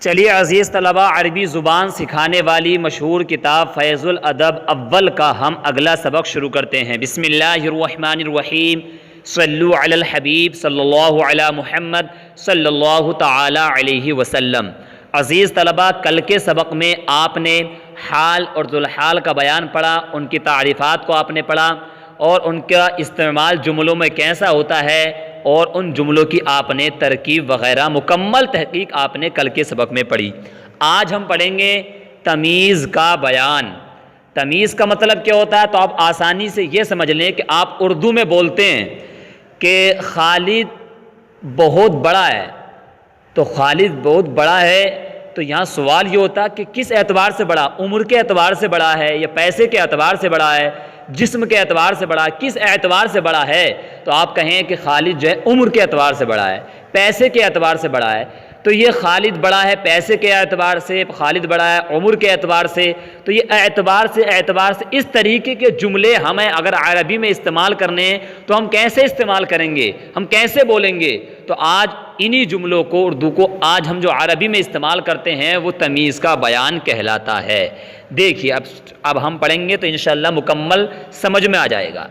چلیے عزیز طلباء، عربی زبان سکھانے والی مشہور کتاب فیض الادب اول کا ہم اگلا سبق شروع کرتے ہیں۔ بسم اللہ الرحمن الرحیم، صلو علی الحبیب صلی اللہ علی محمد صلی اللہ تعالی علیہ وسلم۔ عزیز طلباء، کل کے سبق میں آپ نے حال اور ذوالحال کا بیان پڑھا، ان کی تعریفات کو آپ نے پڑھا اور ان کا استعمال جملوں میں کیسا ہوتا ہے، اور ان جملوں کی آپ نے ترکیب وغیرہ مکمل تحقیق آپ نے کل کے سبق میں پڑھی۔ آج ہم پڑھیں گے تمیز کا بیان۔ تمیز کا مطلب کیا ہوتا ہے، تو آپ آسانی سے یہ سمجھ لیں کہ آپ اردو میں بولتے ہیں کہ خالد بہت بڑا ہے، تو خالد بہت بڑا ہے، تو یہاں سوال یہ ہوتا کہ کس اعتبار سے بڑا، عمر کے اعتبار سے بڑا ہے یا پیسے کے اعتبار سے بڑا ہے، جسم کے اعتبار سے بڑا ہے، کس اعتبار سے بڑا ہے؟ تو آپ کہیں کہ خالد جو ہے عمر کے اعتبار سے بڑا ہے، پیسے کے اعتبار سے بڑا ہے، تو یہ خالد بڑا ہے پیسے کے اعتبار سے، خالد بڑا ہے عمر کے اعتبار سے۔ تو یہ اعتبار سے اس طریقے کے جملے ہمیں اگر عربی میں استعمال کرنے ہیں تو ہم کیسے استعمال کریں گے، ہم کیسے بولیں گے؟ تو آج انہی جملوں کو اردو کو آج ہم جو عربی میں استعمال کرتے ہیں وہ تمیز کا بیان کہلاتا ہے۔ دیکھیے اب ہم پڑھیں گے تو انشاءاللہ مکمل سمجھ میں آ جائے گا۔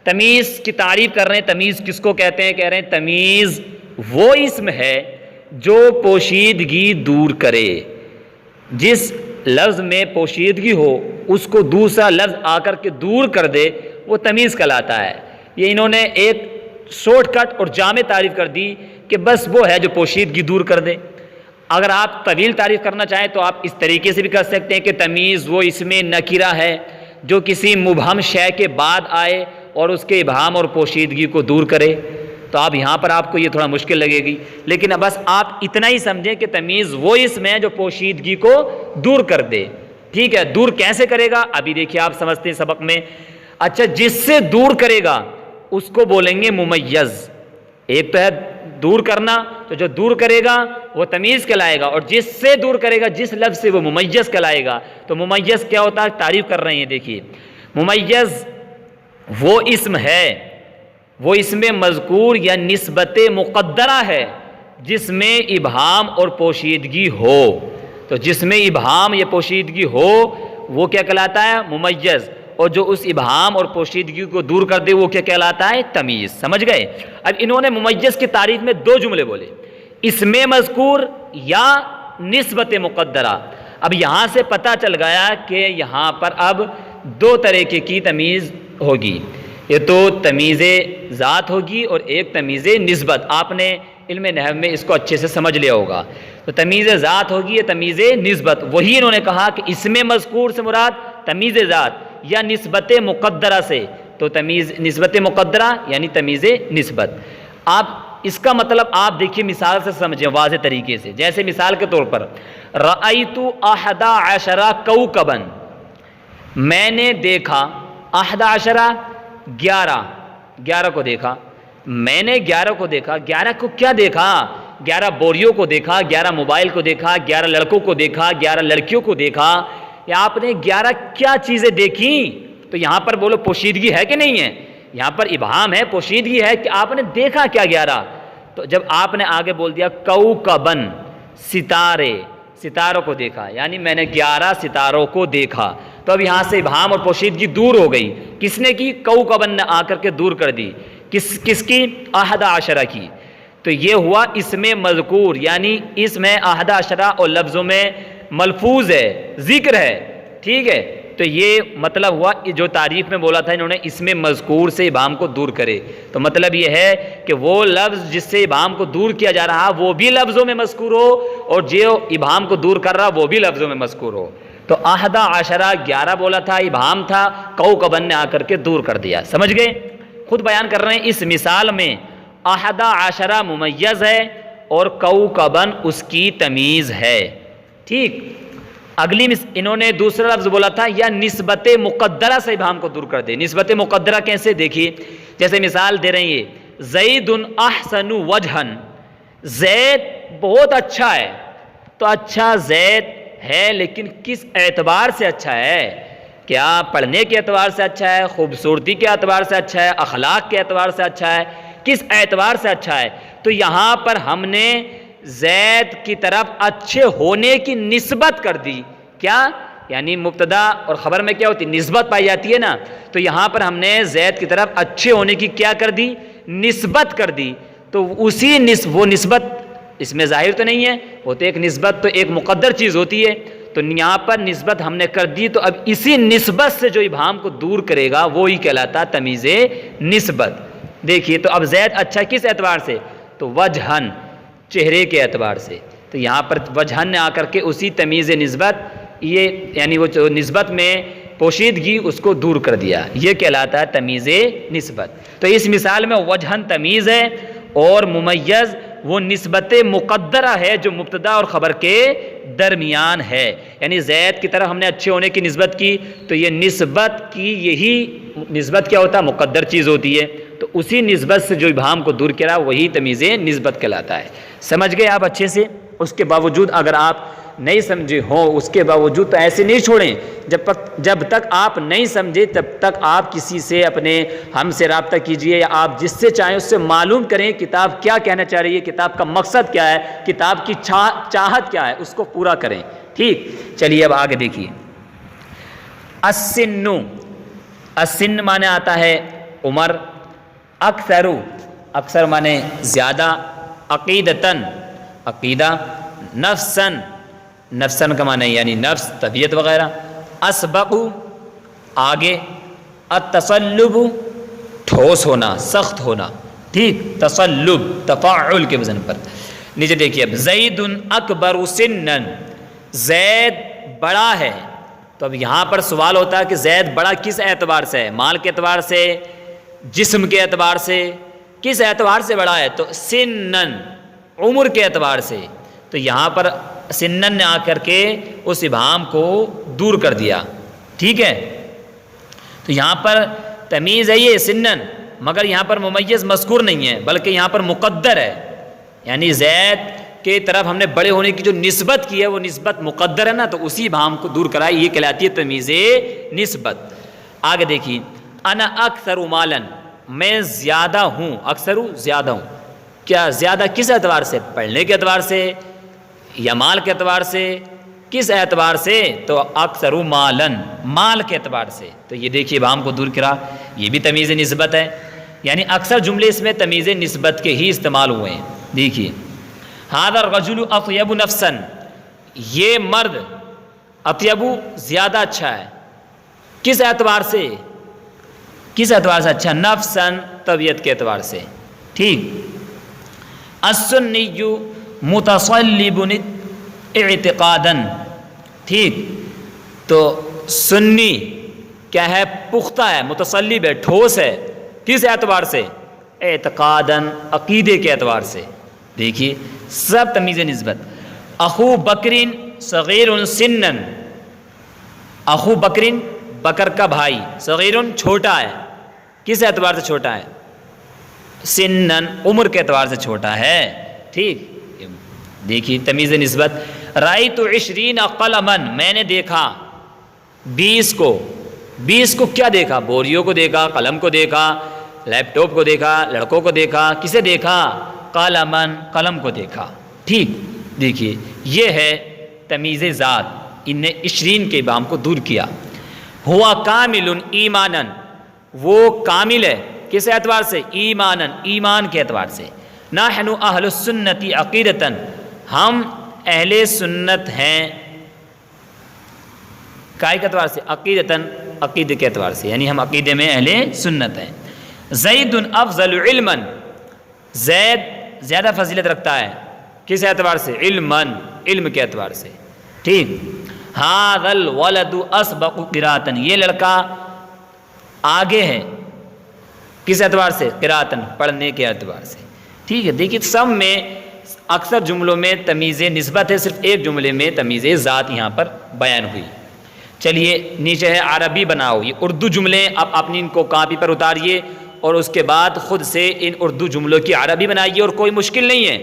تمیز کی تعریف کر رہے ہیں۔ تمیز کس کو کہتے ہیں؟ کہہ رہے ہیں تمیز وہ اسم ہے جو پوشیدگی دور کرے۔ جس لفظ میں پوشیدگی ہو اس کو دوسرا لفظ آ کر کے دور کر دے، وہ تمیز کہلاتا ہے۔ یہ انہوں نے ایک شارٹ کٹ اور جامع تعریف کر دی کہ بس وہ ہے جو پوشیدگی دور کر دے۔ اگر آپ طویل تعریف کرنا چاہیں تو آپ اس طریقے سے بھی کر سکتے ہیں کہ تمیز وہ اسم نکرہ ہے جو کسی مبہم شے کے بعد آئے اور اس کے ابہام اور پوشیدگی کو دور کرے۔ تو آپ یہاں پر آپ کو یہ تھوڑا مشکل لگے گی، لیکن بس آپ اتنا ہی سمجھیں کہ تمیز وہ اسم ہے جو پوشیدگی کو دور کر دے۔ ٹھیک ہے، دور کیسے کرے گا ابھی دیکھیے، آپ سمجھتے ہیں سبق میں۔ اچھا، جس سے دور کرے گا اس کو بولیں گے ممیز۔ ایک تو ہے دور کرنا، تو جو دور کرے گا وہ تمیز کہلائے گا، اور جس سے دور کرے گا جس لفظ سے وہ ممیز کہلائے گا۔ تو ممیز کیا ہوتا ہے، تعریف کر رہے ہیں، دیکھیے ممیز وہ اسم ہے، وہ اسم مذکور یا نسبت مقدرہ ہے جس میں ابہام اور پوشیدگی ہو۔ تو جس میں ابہام یا پوشیدگی ہو وہ کیا کہلاتا ہے، ممیز، اور جو اس ابہام اور پوشیدگی کو دور کر دے وہ کیا کہلاتا ہے، تمیز۔ سمجھ گئے؟ اب انہوں نے ممیز کی تعریف میں دو جملے بولے، اسم مذکور یا نسبت مقدرہ۔ اب یہاں سے پتہ چل گیا کہ یہاں پر اب دو طریقے کی تمیز ہوگی، یہ تو تمیز ذات ہوگی اور ایک تمیز نسبت۔ آپ نے علم نحو میں اس کو اچھے سے سمجھ لیا ہوگا۔ تو تمیز ذات ہوگی یا تمیز نسبت، وہی انہوں نے کہا کہ اسم مذکور سے مراد تمیز ذات یا نسبت مقدرہ سے، تو تمیز نسبت مقدرہ یعنی تمیز نسبت۔ آپ اس کا مطلب آپ دیکھیے مثال سے سمجھیں واضح طریقے سے۔ جیسے مثال کے طور پر رأیت 11 کوکبا، میں نے دیکھا 11 11 کو دیکھا، میں نے 11 کو دیکھا۔ 11 کو کیا دیکھا؟ 11 بوریوں کو دیکھا، 11 موبائل کو دیکھا، 11 لڑکوں کو دیکھا، 11 لڑکیوں کو دیکھا۔ یا آپ نے 11 کیا چیزیں دیکھیں؟ تو یہاں پر بولو پوشیدگی ہے کہ نہیں ہے؟ یہاں پر ابہام ہے، پوشیدگی ہے کہ آپ نے دیکھا کیا 11۔ تو جب آپ نے آگے بول دیا کوکبن، ستاروں کو دیکھا، یعنی میں نے 11 ستاروں کو دیکھا، تو اب یہاں سے ابہام اور پوشیدگی دور ہو گئی۔ کس نے کی؟ کوکبن نے آ کر کے دور کر دی۔ کس کی؟ 11 کی۔ تو یہ ہوا اسم مذکور، یعنی اسم 11 اور لفظوں میں ملفوظ ہے، ذکر ہے۔ ٹھیک ہے، تو یہ مطلب ہوا جو تعریف میں بولا تھا انہوں نے اسم مذکور سے ابہام کو دور کرے۔ تو مطلب یہ ہے کہ وہ لفظ جس سے ابہام کو دور کیا جا رہا وہ بھی لفظوں میں مذکور ہو، اور جو ابہام کو دور کر رہا وہ بھی لفظوں میں مذکور ہو۔ تو 11 بولا تھا، ابہام تھا، کوکبن نے آ کر کے دور کر دیا۔ سمجھ گئے؟ خود بیان کر رہے ہیں اس مثال میں 11 ممیز ہے اور کوکبن اس کی تمیز ہے۔ ٹھیک، اگلی انہوں نے دوسرا لفظ بولا تھا یا نسبت مقدرہ سے ابہام کو دور کر دے۔ نسبت مقدرہ کیسے؟ دیکھیے جیسے مثال دے رہے ہیں، زید احسن وجہا، زید بہت اچھا ہے۔ تو اچھا زید ہے، لیکن کس اعتبار سے اچھا ہے؟ کیا پڑھنے کے اعتبار سے اچھا ہے، خوبصورتی کے اعتبار سے اچھا ہے، اخلاق کے اعتبار سے اچھا ہے، کس اعتبار سے اچھا ہے؟ تو یہاں پر ہم نے زید کی طرف اچھے ہونے کی نسبت کر دی. کیا یعنی مبتدا اور خبر میں کیا ہوتی ہے؟ نسبت پائی جاتی ہے نا. تو یہاں پر ہم نے زید کی طرف اچھے ہونے کی کیا کر دی؟ نسبت کر دی. تو اسی وہ نسبت اس میں ظاہر تو نہیں ہے، وہ تو ایک نسبت تو ایک مقدر چیز ہوتی ہے. تو یہاں پر نسبت ہم نے کر دی، تو اب اسی نسبت سے جو ابہام کو دور کرے گا وہی کہلاتا تمیز نسبت. دیکھیے تو اب زید اچھا کس اعتبار سے؟ تو وجہن، چہرے کے اعتبار سے. تو یہاں پر وجہن نے آ کر کے اسی تمیز نسبت، یہ یعنی وہ جو نسبت میں پوشیدگی اس کو دور کر دیا، یہ کہلاتا ہے تمیز نسبت. تو اس مثال میں وجہن تمیز ہے اور ممیز وہ نسبت مقدرہ ہے جو مبتدا اور خبر کے درمیان ہے. یعنی زید کی طرف ہم نے اچھے ہونے کی نسبت کی، تو یہ نسبت کی یہی نسبت کیا ہوتا ہے؟ مقدر چیز ہوتی ہے. تو اسی نسبت سے جو ابہام کو دور کرا وہی تمیز نسبت کہلاتا ہے. سمجھ گئے آپ اچھے سے؟ اس کے باوجود اگر آپ نہیں سمجھے ہوں، اس کے باوجود تو ایسے نہیں چھوڑیں. جب تک آپ نہیں سمجھے تب تک آپ کسی سے ہم سے رابطہ کیجئے، یا آپ جس سے چاہیں اس سے معلوم کریں کتاب کیا کہنا چاہ رہی ہے، کتاب کا مقصد کیا ہے، کتاب کی چاہت کیا ہے، اس کو پورا کریں. ٹھیک، چلیے اب آگے دیکھیے. السن، السن معنی آتا ہے عمر. اکثرو، اکثر معنی زیادہ. عقیدتاً، عقیدہ. نفساً، نفساً کا معنی یعنی نفس، طبیعت وغیرہ. اسبق، آگے. التصلب، ٹھوس ہونا، سخت ہونا. ٹھیک، تصلب تفاعل کے وزن پر. نیچے دیکھیے اب. زید اکبر سنًا، زید بڑا ہے. تو اب یہاں پر سوال ہوتا ہے کہ زید بڑا کس اعتبار سے ہے؟ مال کے اعتبار سے، جسم کے اعتبار سے، کس اعتبار سے بڑا ہے؟ تو سنًا، عمر کے اعتبار سے. تو یہاں پر سنن نے آ کر کے اس ابہام کو دور کر دیا. ٹھیک ہے، تو یہاں پر تمیز ہے یہ سنن، مگر یہاں پر ممیز مذکور نہیں ہے بلکہ یہاں پر مقدر ہے. یعنی زید کے طرف ہم نے بڑے ہونے کی جو نسبت کی ہے وہ نسبت مقدر ہے نا، تو اسی ابہام کو دور کرائی، یہ کہلاتی ہے تمیز نسبت. آگے دیکھیے. انا اکثر مالا، میں زیادہ ہوں. اکثر زیادہ ہوں. کیا زیادہ کس اعتبار سے؟ پڑھنے کے اعتبار سے یا مال کے اعتبار سے؟ کس اعتبار سے؟ تو اکثر مالن، مال کے اعتبار سے. تو یہ دیکھیے ابہام کو دور کرا، یہ بھی تمیز نسبت ہے. یعنی اکثر جملے اس میں تمیز نسبت کے ہی استعمال ہوئے ہیں. دیکھیے. ھذا الرجل اطیب نفسا، یہ مرد اطیب زیادہ اچھا ہے. کس اعتبار سے؟ کس اعتبار سے اچھا؟ نفسا، طبیعت کے اعتبار سے. ٹھیک. السنی متصلب اعتقادا. ٹھیک، تو سنی کیا ہے؟ پختہ ہے، متصلب ہے، ٹھوس ہے. کس اعتبار سے؟ اعتقادا، عقیدے کے اعتبار سے. دیکھیے سب تمیز نسبت. اخو بکرین صغیر سنن، اخو بکرین، بکر کا بھائی، صغیر چھوٹا ہے. کس اعتبار سے چھوٹا ہے؟ سنن، عمر کے اعتبار سے چھوٹا ہے. ٹھیک، دیکھیے تمیز نسبت. رأیت 20 قلما، میں نے دیکھا 20 کو. 20 کو کیا دیکھا؟ بوریوں کو دیکھا، قلم کو دیکھا، لیپ ٹاپ کو دیکھا، لڑکوں کو دیکھا. کسے دیکھا؟ قلما، قلم کو دیکھا. ٹھیک، دیکھیے یہ ہے تمیز ذات. ان نے 20 کے ابہام کو دور کیا. ہوا کامل ایمانا، وہ کامل ہے کس اعتبار سے؟ ایمانا، ایمان کے اعتبار سے. نحن اہل السنت عقیدتاً، ہم اہل سنت ہیں. کائے کے اعتبار سے؟ عقیدتاً، عقیدے کے اعتبار سے، یعنی ہم عقیدے میں اہل سنت ہیں. زید افضل علما، زید زیادہ فضیلت رکھتا ہے. کس اعتبار سے؟ علما، علم کے اعتبار سے. ٹھیک. ھذا الولد اسبق قراءۃ، یہ لڑکا آگے ہے. کس اعتبار سے؟ قراءۃ، پڑھنے کے اعتبار سے. ٹھیک ہے، دیکھیے سب میں اکثر جملوں میں تمیز نسبت ہے، صرف ایک جملے میں تمیز ذات یہاں پر بیان ہوئی. چلیے نیچے ہے عربی بناؤ. یہ اردو جملے اب اپنی ان کو کاپی پر اتاریے اور اس کے بعد خود سے ان اردو جملوں کی عربی بنائیے. اور کوئی مشکل نہیں ہے،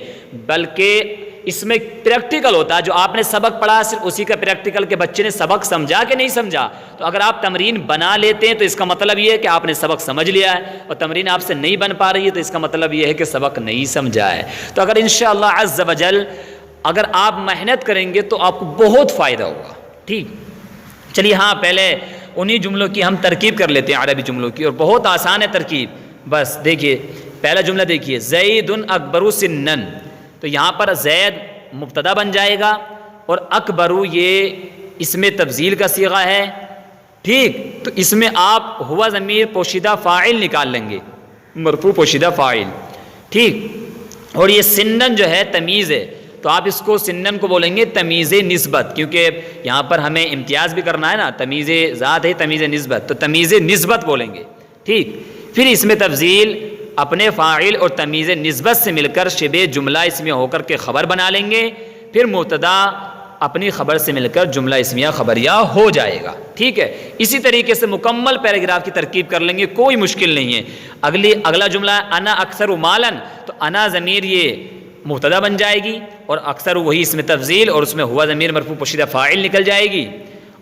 بلکہ اس میں پریکٹیکل ہوتا ہے، جو آپ نے سبق پڑھا صرف اسی کا پریکٹیکل کہ بچے نے سبق سمجھا کہ نہیں سمجھا. تو اگر آپ تمرین بنا لیتے ہیں تو اس کا مطلب یہ ہے کہ آپ نے سبق سمجھ لیا ہے، اور تمرین آپ سے نہیں بن پا رہی ہے تو اس کا مطلب یہ ہے کہ سبق نہیں سمجھا ہے. تو اگر انشاءاللہ عز وجل اگر آپ محنت کریں گے تو آپ کو بہت فائدہ ہوگا. ٹھیک، چلیے ہاں پہلے انہی جملوں کی ہم ترکیب کر لیتے ہیں، عربی جملوں کی، اور بہت آسان ہے ترکیب. بس دیکھیے پہلا جملہ دیکھیے، زید اکبر سنن. تو یہاں پر زید مبتدا بن جائے گا اور اکبر یہ اس میں تفضیل کا صیغہ ہے. ٹھیک، تو اس میں آپ ہوا ضمیر پوشیدہ فاعل نکال لیں گے، مرفوع پوشیدہ فاعل. ٹھیک، اور یہ سنن جو ہے تمیز ہے، تو آپ اس کو سنن کو بولیں گے تمیز نسبت، کیونکہ یہاں پر ہمیں امتیاز بھی کرنا ہے نا، تمیز ذات ہے تمیز نسبت، تو تمیز نسبت بولیں گے. ٹھیک، پھر اس میں تفضیل اپنے فاعل اور تمیز نسبت سے مل کر شبہ جملہ اسمیہ ہو کر کے خبر بنا لیں گے. پھر مبتدا اپنی خبر سے مل کر جملہ اسمیہ خبریہ ہو جائے گا. ٹھیک ہے، اسی طریقے سے مکمل پیراگراف کی ترکیب کر لیں گے، کوئی مشکل نہیں ہے. اگلا جملہ ہے انا اکثر مالن. تو انا ضمیر یہ مبتدا بن جائے گی اور اکثر وہی اس میں تفضیل اور اس میں ہوا ضمیر مرفوع پوشیدہ فاعل نکل جائے گی.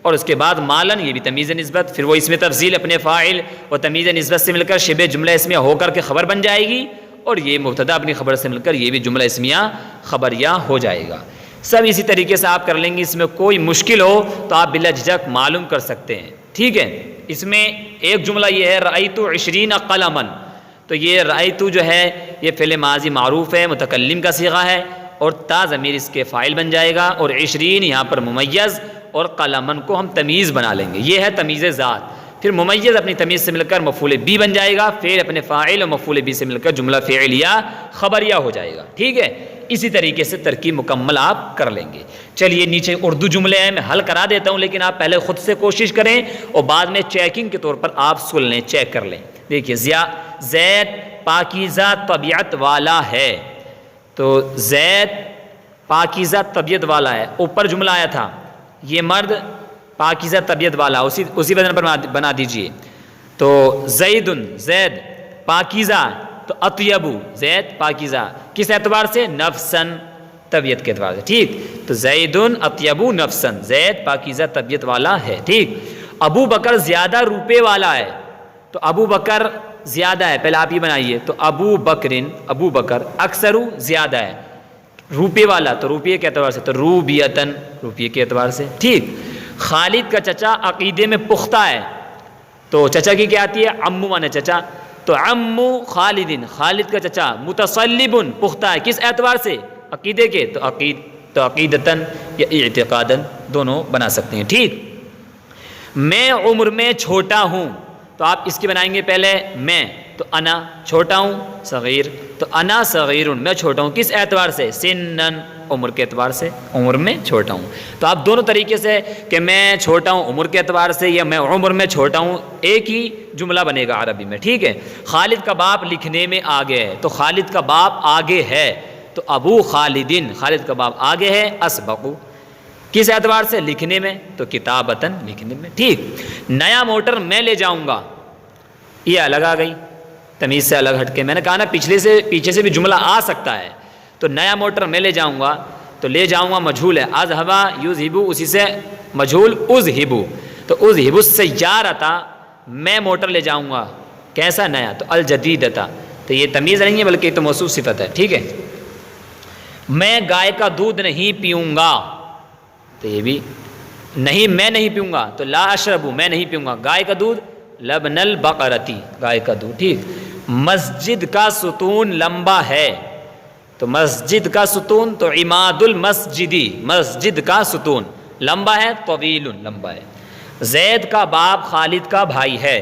اور اس کے بعد مالن یہ بھی تمیز نسبت، پھر وہ اس میں تفضیل اپنے فاعل اور تمیز نسبت سے مل کر شبہ جملہ اسمیہ ہو کر کے خبر بن جائے گی، اور یہ مبتدا اپنی خبر سے مل کر یہ بھی جملہ اسمیہ خبریہ ہو جائے گا. سب اسی طریقے سے آپ کر لیں گے. اس میں کوئی مشکل ہو تو آپ بلا جھجک معلوم کر سکتے ہیں. ٹھیک ہے، اس میں ایک جملہ یہ ہے رأیت 20 قلما. تو یہ رأیت جو ہے یہ فعل ماضی معروف ہے، متکلم کا صیغہ ہے، اور تا ضمیر اس کے فاعل بن جائے گا، اور 20 یہاں پر ممیز، اور قلمن کو ہم تمیز بنا لیں گے. یہ ہے تمیز ذات. پھر ممیز اپنی تمیز سے مل کر مفعول بی بن جائے گا، پھر اپنے فاعل اور مفعول بی سے مل کر جملہ فعلیہ خبریہ ہو جائے گا. ٹھیک ہے، اسی طریقے سے ترکیب مکمل آپ کر لیں گے. چلیے نیچے اردو جملے ہیں، میں حل کرا دیتا ہوں، لیکن آپ پہلے خود سے کوشش کریں اور بعد میں چیکنگ کے طور پر آپ سن لیں، چیک کر لیں. دیکھیے زید پاکیزہ طبیعت والا ہے. تو زید پاکیزہ طبیعت والا ہے، اوپر جملہ آیا تھا یہ مرد پاکیزہ طبیعت والا، اسی وزن پر بنا دیجئے. تو زید پاکیزہ، تو اطیبو زید پاکیزہ کس اعتبار سے؟ نفسن، طبیعت کے اعتبار سے. ٹھیک، تو زیدن اطیبو نفسن، زید پاکیزہ طبیعت والا ہے. ٹھیک، ابو بکر زیادہ روپے والا ہے. تو ابو بکر زیادہ ہے، پہلے آپ یہ بنائیے. تو ابو بکر اکثر زیادہ ہے، روپے والا، تو روپیے کے اعتبار سے تو روبیتن، روپیے کے اعتبار سے. ٹھیک، خالد کا چچا عقیدے میں پختہ ہے. تو چچا کی کیا آتی ہے؟ عمو مانے چچا. تو عمو خالدن، خالد کا چچا متصلبن، پختہ ہے، کس اعتبار سے؟ عقیدے کے. تو عقیدتن یا اعتقادن دونوں بنا سکتے ہیں. ٹھیک، میں عمر میں چھوٹا ہوں. تو آپ اس کی بنائیں گے پہلے میں، تو انا چھوٹا ہوں، صغیر، تو انا صغیرن میں چھوٹا ہوں، کس اعتبار سے؟ سنن، عمر کے اعتبار سے، عمر میں چھوٹا ہوں. تو آپ دونوں طریقے سے کہ میں چھوٹا ہوں عمر کے اعتبار سے یا میں عمر میں چھوٹا ہوں، ایک ہی جملہ بنے گا عربی میں. ٹھیک ہے، خالد کا باپ لکھنے میں آگے ہے. تو خالد کا باپ آگے ہے، تو ابو خالدین، خالد کا باپ آگے ہے، اسبقو کس اعتبار سے؟ لکھنے میں، تو کتابتن لکھنے میں. ٹھیک، نیا موٹر میں لے جاؤں گا، یہ الگ آ گئی تمیز سے الگ ہٹ کے. میں نے کہا نا پیچھے سے بھی جملہ آ سکتا ہے. تو نیا موٹر میں لے جاؤں گا، تو لے جاؤں گا مجھول ہے، اذهبا یذهبو اسی سے مجھول اذهبو. تو اذهبو السیارۃ، میں موٹر لے جاؤں گا، کیسا؟ نیا. تو الجدیدۃ، تو یہ تمیز نہیں ہے بلکہ یہ تو موصوف صفت ہے. ٹھیک ہے، میں گائے کا دودھ نہیں پیوں گا. تو یہ بھی نہیں، میں نہیں پیوں گا. تو لا اشربو، میں نہیں پیوں گا گائے کا دودھ. لبن البقرتی، گائے کا دودھ. ٹھیک، مسجد کا ستون لمبا ہے. تو مسجد کا ستون تو عماد المسجدی، مسجد کا ستون لمبا ہے، طویل لمبا ہے. زید کا باپ خالد کا بھائی ہے.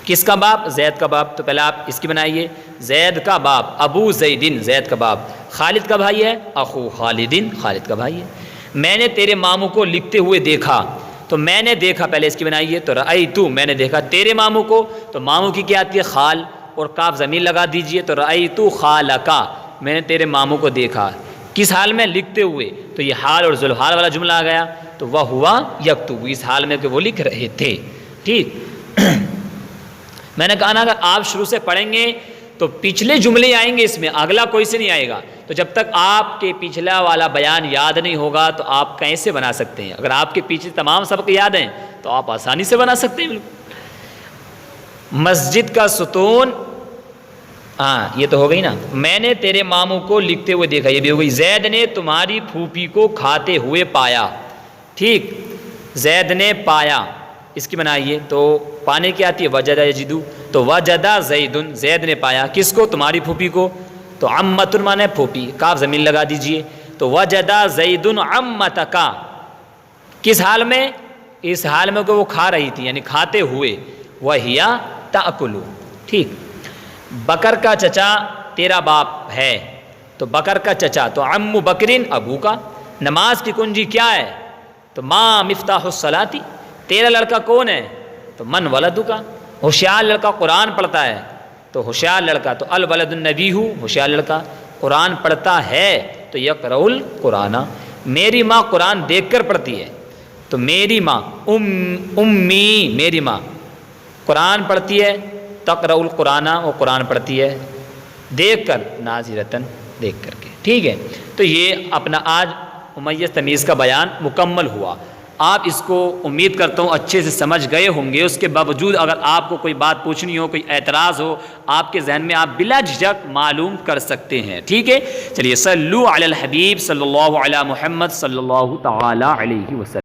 کس کا باپ؟ زید کا باپ. تو پہلے آپ اس کی بنائیے، زید کا باپ ابو زیدن، زید کا باپ. خالد کا بھائی ہے، اخو خالدن، خالد کا بھائی ہے. میں نے تیرے ماموں کو لکھتے ہوئے دیکھا. تو میں نے دیکھا، پہلے اس کی بنائیے. تو رأیتو، میں نے دیکھا تیرے ماموں کو. تو ماموں کی کیا آتی ہے؟ خال، اور کاف ضمیر لگا دیجئے. تو رأیتو خالکا، میں نے تیرے ماموں کو دیکھا، کس حال میں؟ لکھتے ہوئے. تو یہ حال اور ذوالحال والا جملہ آ گیا. تو وہ ہوا یکتب، اس حال میں کہ وہ لکھ رہے تھے. ٹھیک میں نے کہا نا اگر آپ شروع سے پڑھیں گے تو پچھلے جملے آئیں گے اس میں، اگلا کوئی سے نہیں آئے گا. تو جب تک آپ کے پچھلا والا بیان یاد نہیں ہوگا تو آپ کیسے بنا سکتے ہیں؟ اگر آپ کے پیچھے تمام سبق یاد ہیں تو آپ آسانی سے بنا سکتے ہیں. بالکل. مسجد کا ستون، ہاں یہ تو ہو گئی نا. میں نے تیرے ماموں کو لکھتے ہوئے دیکھا، یہ بھی ہو گئی. زید نے تمہاری پھوپھی کو کھاتے ہوئے پایا. ٹھیک، زید نے پایا، اس کی بنائیے تو پانے کی آتی ہے وجدہ یجدو. تو وجدہ زیدن، زید نے پایا کس کو؟ تمہاری پھوپھی کو. تو عمتن مانے پھوپھی، کاف ضمیر لگا دیجئے. تو وجدہ زیدن عمتکا، کس حال میں؟ اس حال میں کہ وہ کھا رہی تھی، یعنی کھاتے ہوئے. وہیا تأکلو. ٹھیک. بکر کا چچا تیرا باپ ہے، تو بکر کا چچا تو عم بکرین ابو کا. نماز کی کنجی کیا ہے؟ تو ما مفتاح الصلاۃ. تیرا لڑکا کون ہے؟ تو من ولدو کا. ہوشیار لڑکا قرآن پڑھتا ہے، تو ہوشیار لڑکا تو الولد النبی، ہوشیار لڑکا قرآن پڑھتا ہے تو یقرأ القرآن. میری ماں قرآن دیکھ کر پڑھتی ہے، تو میری ماں امی، میری ماں قرآن پڑھتی ہے. تقرأ القرآن، وہ قرآن پڑھتی ہے دیکھ کر، ناظرتن دیکھ کر کے. ٹھیک ہے. تو یہ اپنا آج ممیز تمیز کا بیان مکمل ہوا. آپ اس کو امید کرتا ہوں اچھے سے سمجھ گئے ہوں گے. اس کے باوجود اگر آپ کو کوئی بات پوچھنی ہو، کوئی اعتراض ہو آپ کے ذہن میں، آپ بلا جھجک معلوم کر سکتے ہیں. ٹھیک ہے. چلیے، صلو علی الحبیب صلی اللہ علی محمد صلی اللہ تعالی علیہ وسلم.